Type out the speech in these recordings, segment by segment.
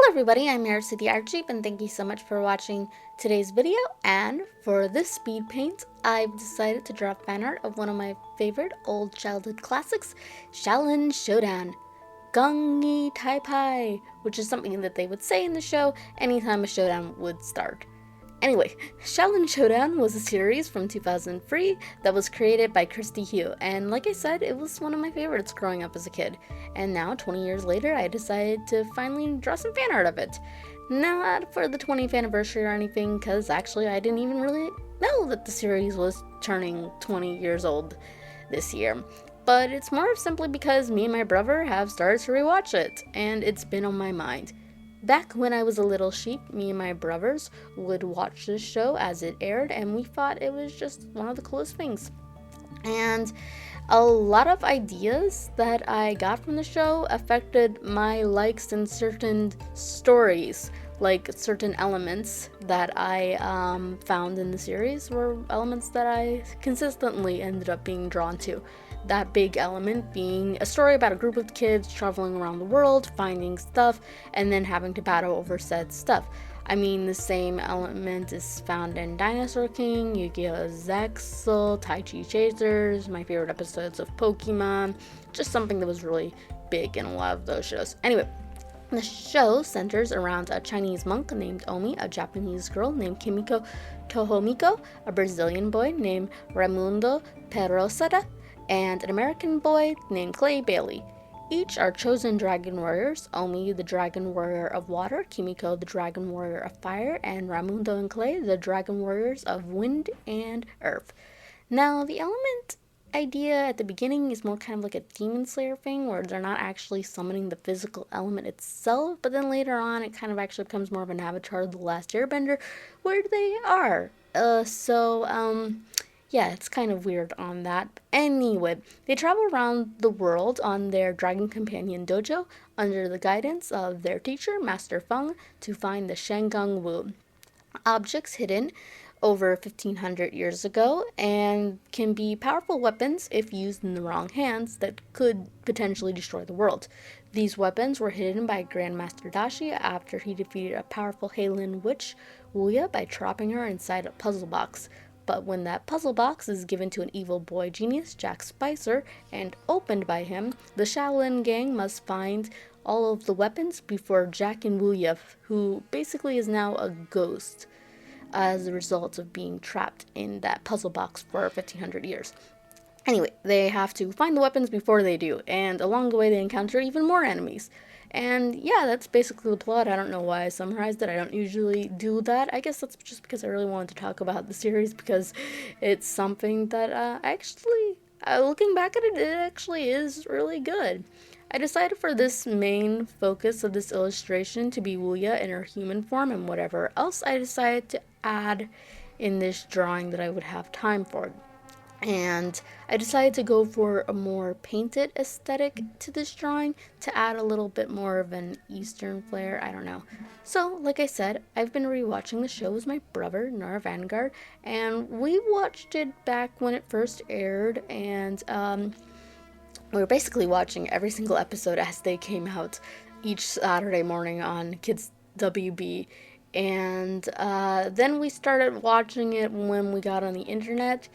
everybody, I'm Merisu the Art Sheep, and thank you so much for watching today's video. And for this speed paint, I've decided to draw fan art of one of my favorite old childhood classics, Xiaolin Showdown. Gongi Tai Pai, which is something that they would say in the show anytime a showdown would start. Anyway, Xiaolin Showdown was a series from 2003 that was created by Christy Hugh, and like I said, it was one of my favorites growing up as a kid. And now, 20 years later, I decided to finally draw some fan art of it. Not for the 20th anniversary or anything, because actually I didn't even really know that the series was turning 20 years old this year. But it's more simply because me and my brother have started to rewatch it, and it's been on my mind. Back when I was a little sheep, me and my brothers would watch this show as it aired, and we thought it was just one of the coolest things. And a lot of ideas that I got from the show affected my likes in certain stories, like certain elements that I found in the series were elements that I consistently ended up being drawn to. That big element being a story about a group of kids traveling around the world, finding stuff, and then having to battle over said stuff. I mean, the same element is found in Dinosaur King, Yu-Gi-Oh! Zexal, Tai Chi Chasers, my favorite episodes of Pokemon, just something that was really big in a lot of those shows. Anyway, the show centers around a Chinese monk named Omi, a Japanese girl named Kimiko Tohomiko, a Brazilian boy named Raimundo Perosada, and an American boy named Clay Bailey. Each are chosen dragon warriors, Omi the dragon warrior of water, Kimiko the dragon warrior of fire, and Raimundo and Clay the dragon warriors of wind and earth. Now, the element idea at the beginning is more kind of like a demon slayer thing, where they're not actually summoning the physical element itself, but then later on it kind of actually becomes more of an Avatar of the Last Airbender, where they are. Yeah, it's kind of weird on that. Anyway, they travel around the world on their Dragon Companion dojo under the guidance of their teacher, Master Feng, to find the Shangang Wu, objects hidden over 1500 years ago and can be powerful weapons if used in the wrong hands that could potentially destroy the world. These weapons were hidden by Grandmaster Dashi after he defeated a powerful Heilin witch, Wuya, by trapping her inside a puzzle box. But when that puzzle box is given to an evil boy genius, Jack Spicer, and opened by him, the Shaolin gang must find all of the weapons before Jack and Wuya, who basically is now a ghost as a result of being trapped in that puzzle box for 1500 years. Anyway, they have to find the weapons before they do, and along the way they encounter even more enemies. And yeah, that's basically the plot. I don't know why I summarized it. I don't usually do that. I guess that's just because I really wanted to talk about the series, because it's something that looking back at it, it actually is really good. I decided for this main focus of this illustration to be Wuya in her human form, and whatever else I decided to add in this drawing that I would have time for. And I decided to go for a more painted aesthetic to this drawing to add a little bit more of an Eastern flair. I don't know. So, like I said, I've been rewatching the show with my brother, Nara Vanguard, and we watched it back when it first aired, and we were basically watching every single episode as they came out each Saturday morning on Kids WB. And then we started watching it when we got on the internet,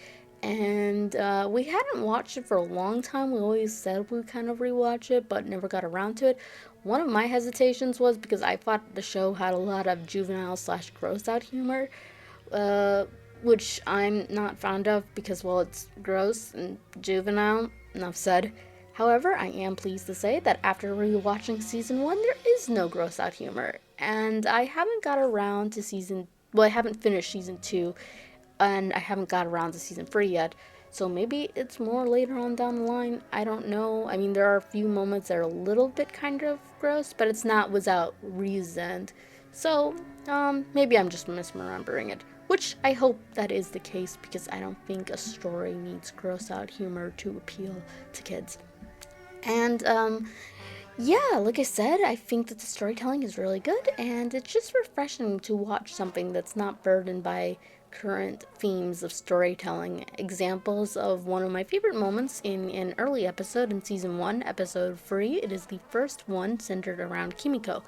and we hadn't watched it for a long time. We always said we would kind of rewatch it, but never got around to it. One of my hesitations was because I thought the show had a lot of juvenile / gross out humor, which I'm not fond of because, well, it's gross and juvenile, enough said. However, I am pleased to say that after rewatching season 1, there is no gross out humor, and I haven't got around to I haven't finished season 2, and I haven't got around to season 3 yet, so maybe it's more later on down the line. I don't know. I mean, there are a few moments that are a little bit kind of gross, but it's not without reason. So, maybe I'm just misremembering it, which I hope that is the case, because I don't think a story needs gross out humor to appeal to kids. And, yeah, like I said, I think that the storytelling is really good, and it's just refreshing to watch something that's not burdened by current themes of storytelling. Examples of one of my favorite moments in an early episode in season 1, episode 3. It is the first one centered around Kimiko.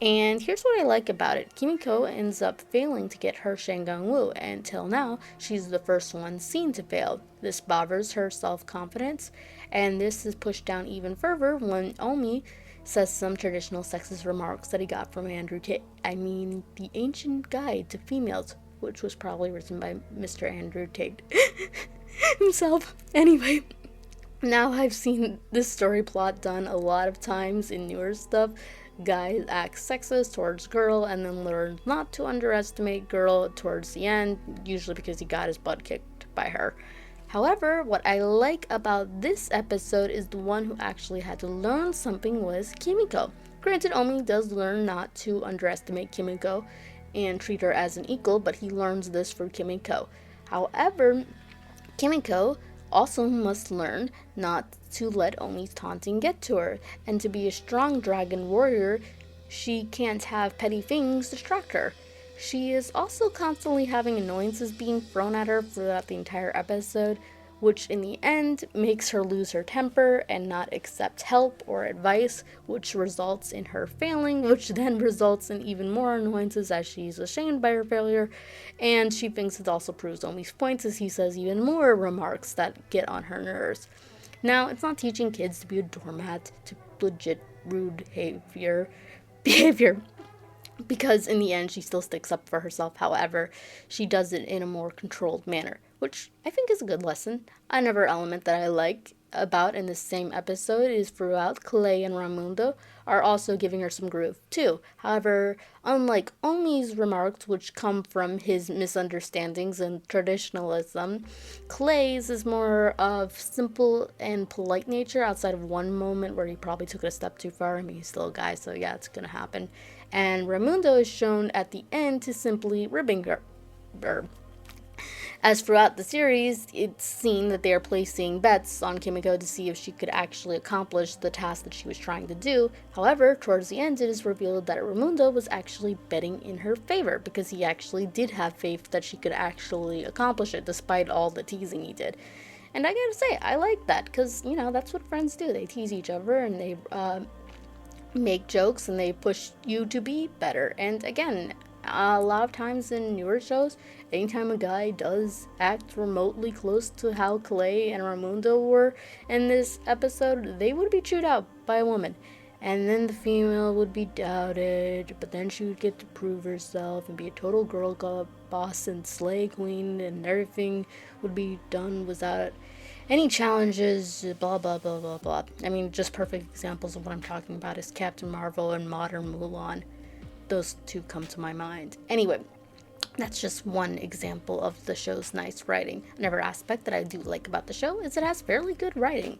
And here's what I like about it. Kimiko ends up failing to get her Shangang-Wu, and till now, she's the first one seen to fail. This bothers her self-confidence, and this is pushed down even further when Omi says some traditional sexist remarks that he got from Andrew Tate. I mean, the ancient guide to females, which was probably written by Mr. Andrew Tate himself. Anyway, now I've seen this story plot done a lot of times in newer stuff. Guy acts sexist towards girl and then learns not to underestimate girl towards the end, usually because he got his butt kicked by her. However, what I like about this episode is the one who actually had to learn something was Kimiko. Granted, Omi does learn not to underestimate Kimiko and treat her as an equal, but he learns this for Kimiko. However, Kimiko also must learn not to let Omi's taunting get to her, and to be a strong dragon warrior, she can't have petty things distract her. She is also constantly having annoyances being thrown at her throughout the entire episode, which in the end makes her lose her temper and not accept help or advice, which results in her failing, which then results in even more annoyances as she's ashamed by her failure, and she thinks it also proves Omi's points as he says even more remarks that get on her nerves. Now, it's not teaching kids to be a doormat to legit rude behavior, because in the end she still sticks up for herself. However, she does it in a more controlled manner, which I think is a good lesson. Another element that I like about in this same episode is throughout Clay and Raimundo are also giving her some groove too. However, unlike Omi's remarks, which come from his misunderstandings and traditionalism, Clay's is more of simple and polite nature outside of one moment where he probably took it a step too far. I mean, he's still a guy, so yeah, it's gonna happen. And Raimundo is shown at the end to simply ribbing her. As throughout the series, it's seen that they are placing bets on Kimiko to see if she could actually accomplish the task that she was trying to do. However, towards the end, it is revealed that Raimundo was actually betting in her favor because he actually did have faith that she could actually accomplish it despite all the teasing he did. And I gotta say, I like that because, that's what friends do. They tease each other and they make jokes and they push you to be better. And again, a lot of times in newer shows, anytime a guy does act remotely close to how Clay and Raimundo were in this episode, they would be chewed out by a woman. And then the female would be doubted, but then she would get to prove herself and be a total girl boss and slay queen, and everything would be done without any challenges, blah, blah, blah, blah, blah. I mean, just perfect examples of what I'm talking about is Captain Marvel and Modern Mulan. Those two come to my mind. Anyway, that's just one example of the show's nice writing. Another aspect that I do like about the show is it has fairly good writing.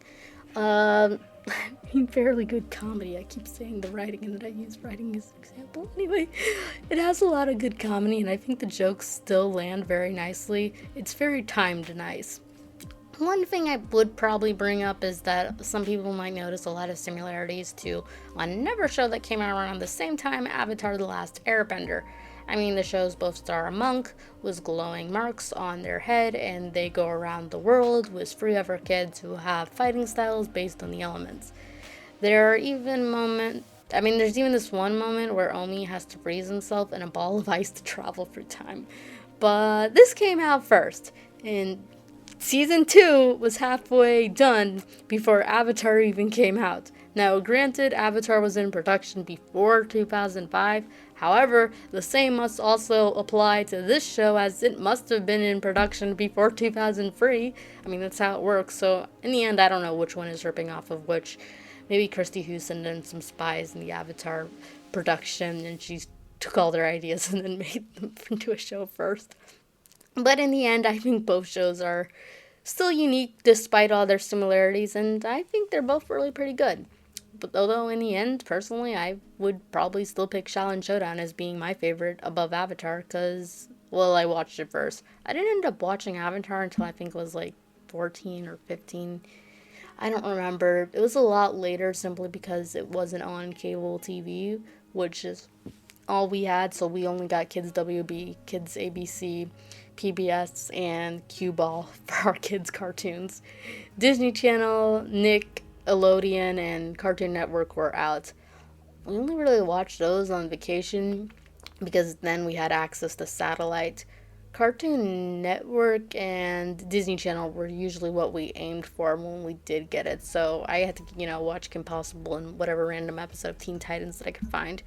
Fairly good comedy. I keep saying the writing and then I use writing as an example. Anyway, it has a lot of good comedy and I think the jokes still land very nicely. It's very timed nice. One thing I would probably bring up is that some people might notice a lot of similarities to another show that came out around the same time, Avatar: The Last Airbender. I mean, the shows both star a monk with glowing marks on their head, and they go around the world with three other kids who have fighting styles based on the elements. There's even this one moment where Omi has to freeze himself in a ball of ice to travel through time. But this came out first, and Season 2 was halfway done before Avatar even came out. Now, granted, Avatar was in production before 2005. However, the same must also apply to this show as it must have been in production before 2003. I mean, that's how it works. So, in the end, I don't know which one is ripping off of which. Maybe Christy Houston and some spies in the Avatar production, and she took all their ideas and then made them into a show first. But in the end, I think both shows are still unique despite all their similarities, and I think they're both really pretty good. But although in the end, personally, I would probably still pick Xiaolin Showdown as being my favorite above Avatar, because, well, I watched it first. I didn't end up watching Avatar until I think it was like 14 or 15. I don't remember. It was a lot later simply because it wasn't on cable TV, which is all we had, so we only got Kids WB, Kids ABC, PBS, and Cue Ball for our kids' cartoons. Disney Channel, Nick, Nickelodeon, and Cartoon Network were out. we only really watched those on vacation because then we had access to satellite. Cartoon Network and Disney Channel were usually what we aimed for when we did get it. So I had to, watch Kim Possible and whatever random episode of Teen Titans that I could find.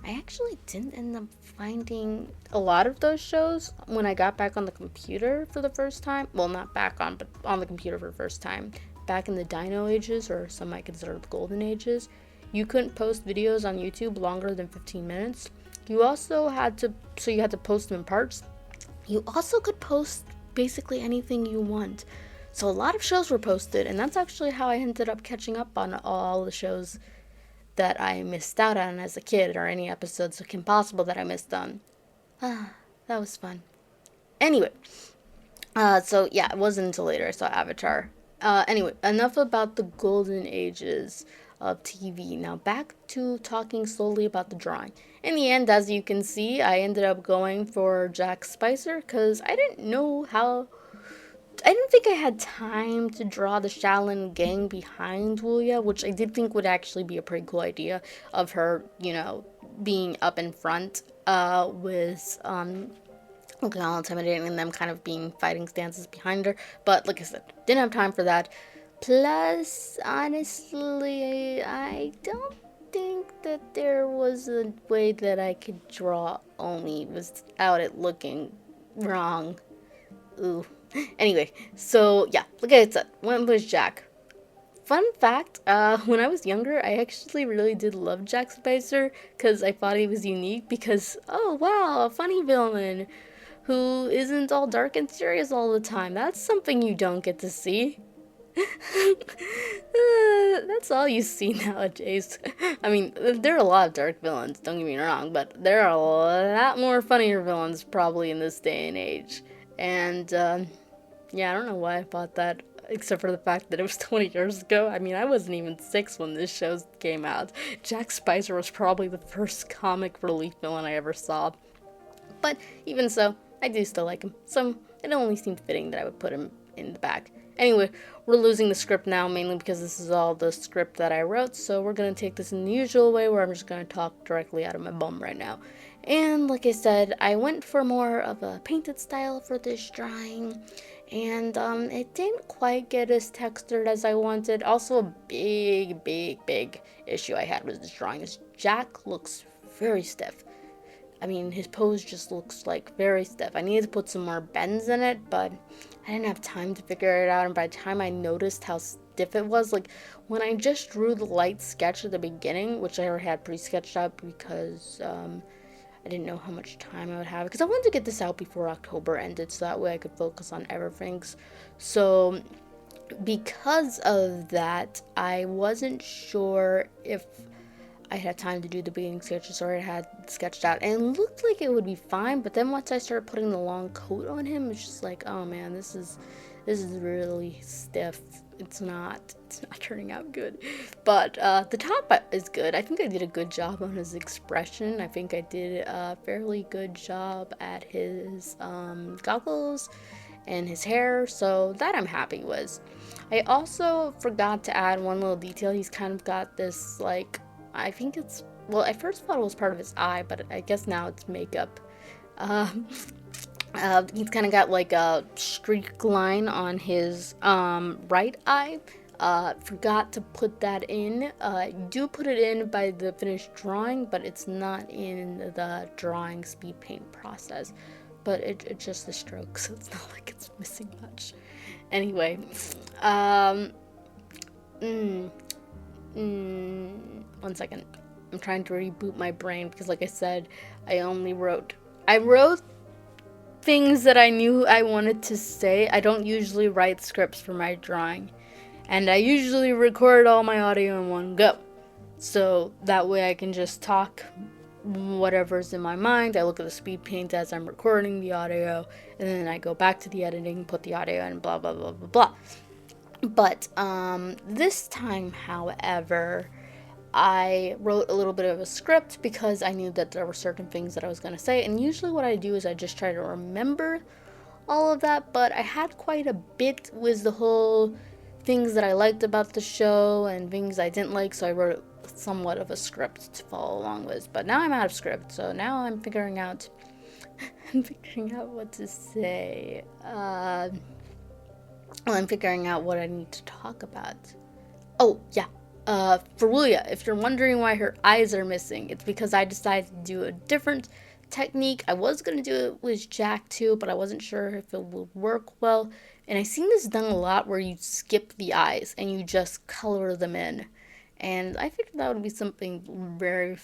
I actually didn't end up finding a lot of those shows when I got back on the computer for the first time. Well, not back on, but on the computer for the first time. Back in the Dino Ages, or some might consider the Golden Ages, you couldn't post videos on YouTube longer than 15 minutes. You also had to, so you had to post them in parts. You also could post basically anything you want. So a lot of shows were posted, and that's actually how I ended up catching up on all the shows that I missed out on as a kid, or any episodes of Kim Possible that I missed on. That was fun. Anyway, so yeah, it wasn't until later I saw Avatar. Anyway, enough about the golden ages of TV. Now back to talking slowly about the drawing. In the end, as you can see, I ended up going for Jack Spicer because I didn't think I had time to draw the Xiaolin gang behind Wuya, which I did think would actually be a pretty cool idea of her, being up in front with looking all intimidating and them kind of being fighting stances behind her. But like I said, didn't have time for that. Plus, honestly, I don't think that there was a way that I could draw Omi without it looking wrong. Ooh. Anyway, so yeah, like I said, went with Jack. Fun fact, when I was younger, I actually really did love Jack Spicer because I thought he was unique because, oh wow, a funny villain who isn't all dark and serious all the time. That's something you don't get to see. That's all you see nowadays. I mean, there are a lot of dark villains, don't get me wrong, but there are a lot more funnier villains probably in this day and age. And, yeah, I don't know why I thought that, except for the fact that it was 20 years ago. I mean, I wasn't even 6 when this show came out. Jack Spicer was probably the first comic relief villain I ever saw. But even so, I do still like him, so it only seemed fitting that I would put him in the back. Anyway, we're losing the script now, mainly because this is all the script that I wrote, so we're going to take this in the usual way where I'm just going to talk directly out of my bum right now. And like I said, I went for more of a painted style for this drawing, and it didn't quite get as textured as I wanted. Also, a big issue I had with this drawing is Jack looks very stiff. I mean, his pose just looks like very stiff. I needed to put some more bends in it, but I didn't have time to figure it out. And by the time I noticed how stiff it was, like when I just drew the light sketch at the beginning, which I already had pre-sketched out because I didn't know how much time I would have, because I wanted to get this out before October ended so that way I could focus on everything's. So because of that, I wasn't sure if I had time to do the beginning sketches or I had sketched out, and it looked like it would be fine. But then once I started putting the long coat on him, it's just like, oh man, this is really stiff. It's not turning out good. But the top is good. I think I did a good job on his expression. I think I did a fairly good job at his goggles and his hair, so that I'm happy with. I also forgot to add one little detail. He's kind of got this, like, I think it's, well, I first thought it was part of his eye, but I guess now it's makeup. He's kind of got like a streak line on his right eye. Forgot to put that in. Do put it in by the finished drawing, but it's not in the drawing speed paint process. But it's just a stroke, so it's not like it's missing much. Anyway, one second. I'm trying to reboot my brain because, like I said, I wrote things that I knew I wanted to say. I don't usually write scripts for my drawing, and I usually record all my audio in one go. So that way I can just talk whatever's in my mind. I look at the speed paint as I'm recording the audio, and then I go back to the editing, put the audio in, blah, blah, blah, blah, blah. But this time, however, I wrote a little bit of a script because I knew that there were certain things that I was going to say. And usually what I do is I just try to remember all of that. But I had quite a bit with the whole things that I liked about the show and things I didn't like. So I wrote somewhat of a script to follow along with. But now I'm out of script, so now I'm figuring out I'm figuring out what to say. I'm figuring out what I need to talk about. Oh, yeah. For Wuya, if you're wondering why her eyes are missing, it's because I decided to do a different technique. I was going to do it with Jack too, but I wasn't sure if it would work well. And I've seen this done a lot where you skip the eyes and you just color them in. And I figured that would be something very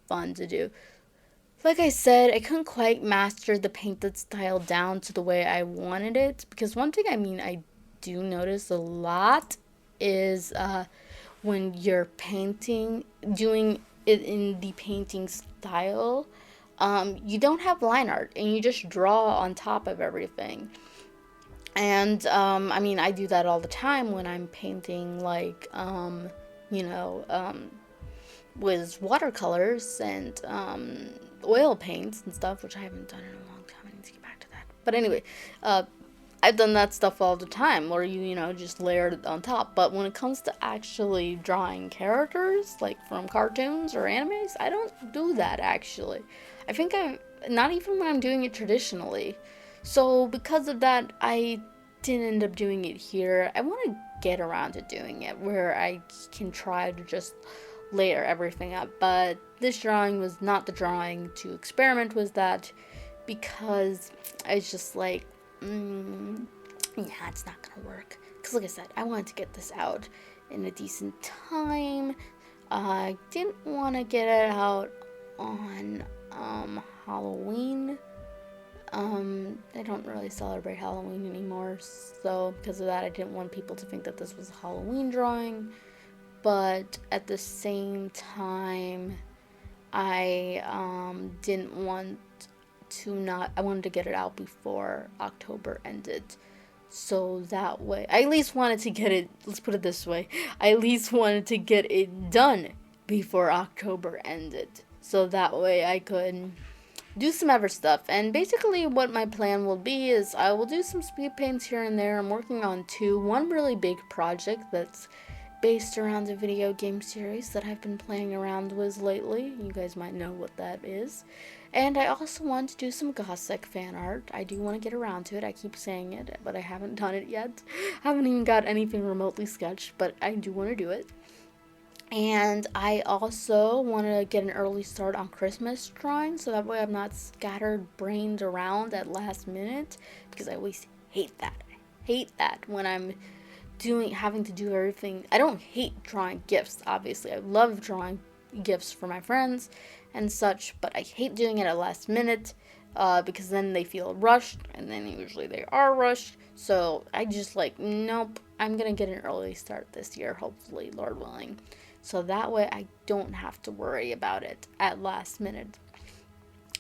fun to do. Like I said, I couldn't quite master the painted style down to the way I wanted it. Because one thing I do notice a lot is when you're painting, doing it in the painting style, you don't have line art and you just draw on top of everything. And I do that all the time when I'm painting, like, with watercolors and oil paints and stuff, which I haven't done in a long time. I need to get back to that. But anyway, I've done that stuff all the time where you just layer it on top. But when it comes to actually drawing characters, like from cartoons or animes, I don't do that actually. I think not even when I'm doing it traditionally. So because of that, I didn't end up doing it here. I want to get around to doing it where I can try to just layer everything up. But this drawing was not the drawing to experiment with that, because it's just like, yeah, it's not gonna work. Because like I said, I wanted to get this out in a decent time. I didn't want to get it out on Halloween. I don't really celebrate Halloween anymore, so because of that, I didn't want people to think that this was a Halloween drawing. But at the same time, I didn't want to I wanted to get it out before October ended. So that way, I at least wanted to get it, let's put it this way, I at least wanted to get it done before October ended. So that way I could do some other stuff. And basically what my plan will be is I will do some speed paints here and there. I'm working on one really big project that's based around a video game series that I've been playing around with lately. You guys might know what that is. And I also want to do some Gothic fan art. I do want to get around to it. I keep saying it, but I haven't done it yet. I haven't even got anything remotely sketched, but I do want to do it. And I also want to get an early start on Christmas drawing, so that way I'm not scattered brained around at last minute, because I always hate that. I hate that when I'm having to do everything. I don't hate drawing gifts, obviously. I love drawing gifts for my friends and such, but I hate doing it at last minute, because then they feel rushed, and then usually they are rushed. So I just nope, I'm gonna get an early start this year, hopefully, Lord willing. So that way I don't have to worry about it at last minute.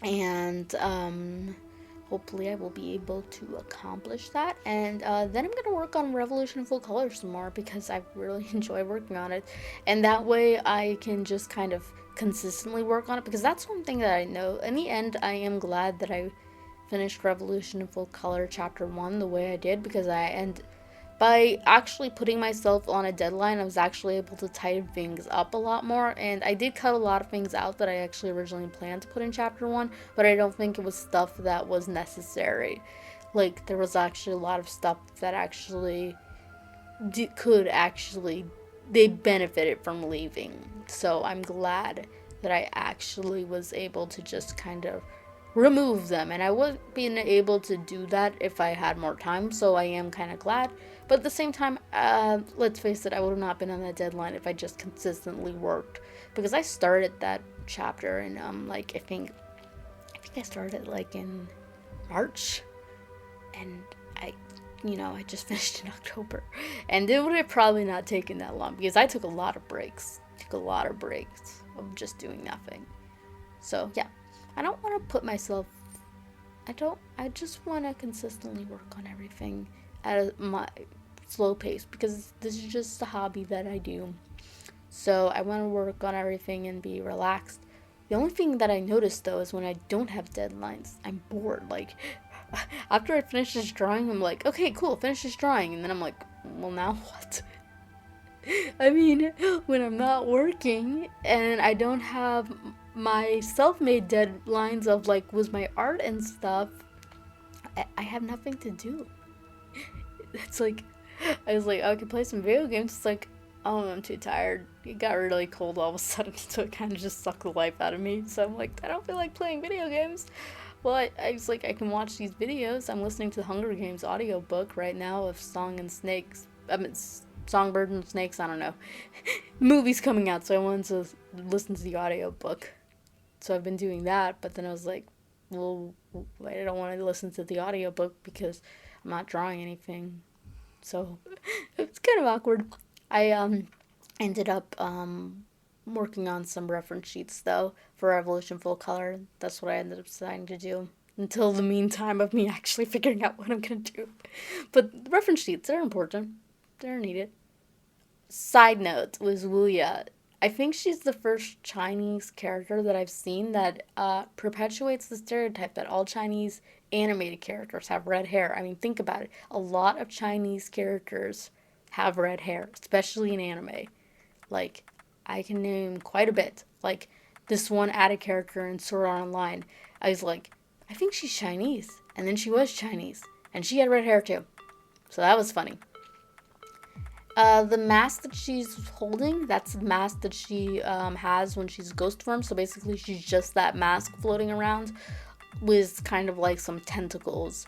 And hopefully I will be able to accomplish that. And then I'm going to work on Revolution Full Color some more, because I really enjoy working on it. And that way I can just kind of consistently work on it, because that's one thing that I know. In the end, I am glad that I finished Revolution in Full Color Chapter 1 the way I did, because by actually putting myself on a deadline, I was actually able to tighten things up a lot more, and I did cut a lot of things out that I actually originally planned to put in Chapter 1, but I don't think it was stuff that was necessary. Like, there was actually a lot of stuff that actually they benefited from leaving. So I'm glad that I actually was able to just kind of remove them, and I wouldn't be able to do that if I had more time, so I am kind of glad. But at the same time, let's face it, I would have not been on that deadline if I just consistently worked, because I started that chapter in I think I started in March, and I just finished in October, and it would have probably not taken that long, because I took a lot of breaks of just doing nothing. So yeah, I don't want to put myself, I just want to consistently work on everything at my slow pace, because this is just a hobby that I do. So I want to work on everything and be relaxed. The only thing that I notice though is when I don't have deadlines, I'm bored. After I finish this drawing, I'm like, okay, cool, finish this drawing, and then I'm like, well, now what? I mean, when I'm not working and I don't have my self-made deadlines of like with my art and stuff, I have nothing to do. It's like, I was like, I could play some video games. It's like, oh, I'm too tired. It got really cold all of a sudden, so it kind of just sucked the life out of me. So I'm like, I don't feel like playing video games. Well, I was like, I can watch these videos. I'm listening to the Hunger Games audiobook right now of Song and Snakes. I mean, Songbird and Snakes, I don't know. Movie's coming out, so I wanted to listen to the audiobook. So I've been doing that, but then I was like, well, I don't want to listen to the audiobook because I'm not drawing anything. So it's kind of awkward. I ended up working on some reference sheets though for Revolution Full Color. That's what I ended up deciding to do until the meantime of me actually figuring out what I'm gonna do. But reference sheets, they're important. They're needed. Side note was Wuya. I think she's the first Chinese character that I've seen that perpetuates the stereotype that all Chinese animated characters have red hair. I mean, think about it. A lot of Chinese characters have red hair, especially in anime. Like, I can name quite a bit. Like, this one added character in Sword Art Online. I was like, I think she's Chinese. And then she was Chinese. And she had red hair too. So that was funny. The mask that she's holding, that's the mask that she has when she's ghost form. So basically, she's just that mask floating around with kind of like some tentacles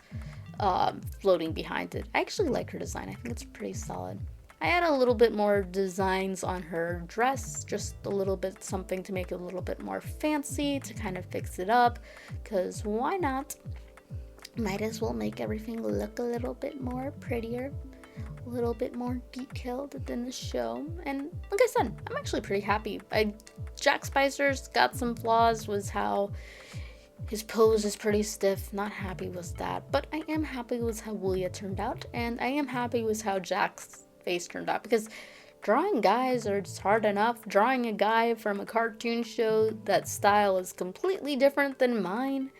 floating behind it. I actually like her design. I think it's pretty solid. I had a little bit more designs on her dress, just a little bit something to make it a little bit more fancy, to kind of fix it up, because why not? Might as well make everything look a little bit more prettier, a little bit more detailed than the show. And like I said, I'm actually pretty happy. Jack Spicer's got some flaws, was how his pose is pretty stiff. Not happy with that, but I am happy with how Wuya turned out, and I am happy with how Jack's face turned out, because drawing guys are just hard enough. Drawing a guy from a cartoon show that style is completely different than mine,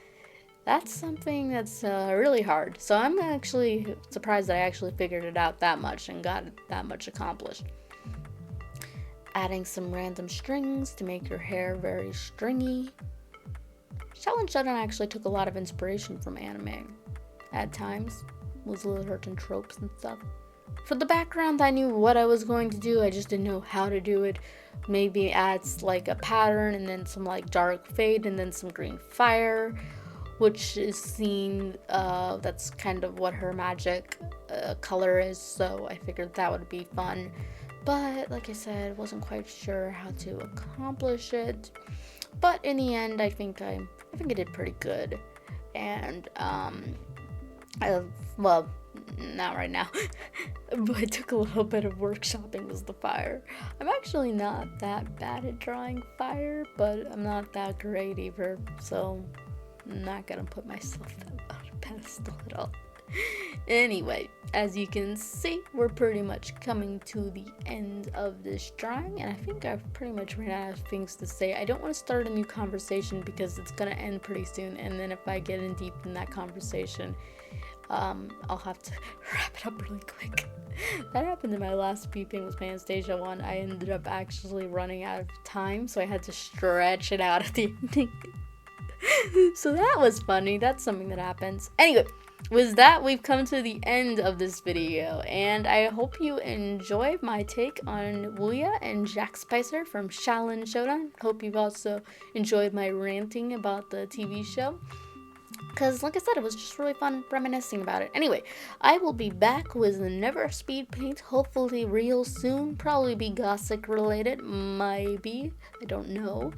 that's something that's really hard. So I'm actually surprised that I actually figured it out that much and got that much accomplished. Adding some random strings to make your hair very stringy. Xiaolin Showdown actually took a lot of inspiration from anime at times, with little certain tropes and stuff. For the background, I knew what I was going to do, I just didn't know how to do it. Maybe add like a pattern and then some like dark fade and then some green fire, which is seen, that's kind of what her magic color is, so I figured that would be fun. But like I said, wasn't quite sure how to accomplish it. But in the end, I think I did pretty good. And well, not right now, but it took a little bit of workshopping with the fire. I'm actually not that bad at drawing fire, but I'm not that great either, so I'm not gonna put myself on a pedestal at all. Anyway, as you can see, we're pretty much coming to the end of this drawing, and I think I've pretty much ran out of things to say. I don't want to start a new conversation because it's gonna end pretty soon, and then if I get in deep in that conversation, I'll have to wrap it up really quick. That happened in my last Speedpaint with Anastasia one. I ended up actually running out of time, so I had to stretch it out at the ending. So that was funny. That's something that happens. Anyway, with that, we've come to the end of this video, and I hope you enjoyed my take on Wuya and Jack Spicer from Xiaolin Showdown. Hope you've also enjoyed my ranting about the TV show, because like I said, it was just really fun reminiscing about it. Anyway, I will be back with another Speedpaint, hopefully real soon. Probably be Gothic related, maybe, I don't know.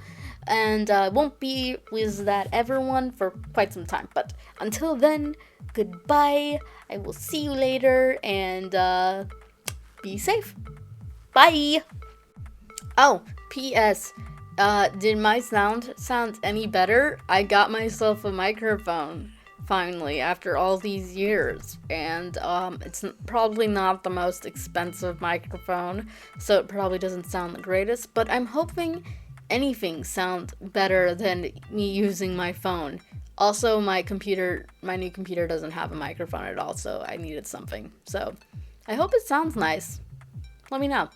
And won't be with that everyone for quite some time. But until then, goodbye. I will see you later, and be safe. Bye. Oh, P.S. Did my sound any better? I got myself a microphone finally after all these years, and it's probably not the most expensive microphone, so it probably doesn't sound the greatest, but I'm hoping anything sounds better than me using my phone. Also, my new computer doesn't have a microphone at all, so I needed something. So I hope it sounds nice. Let me know.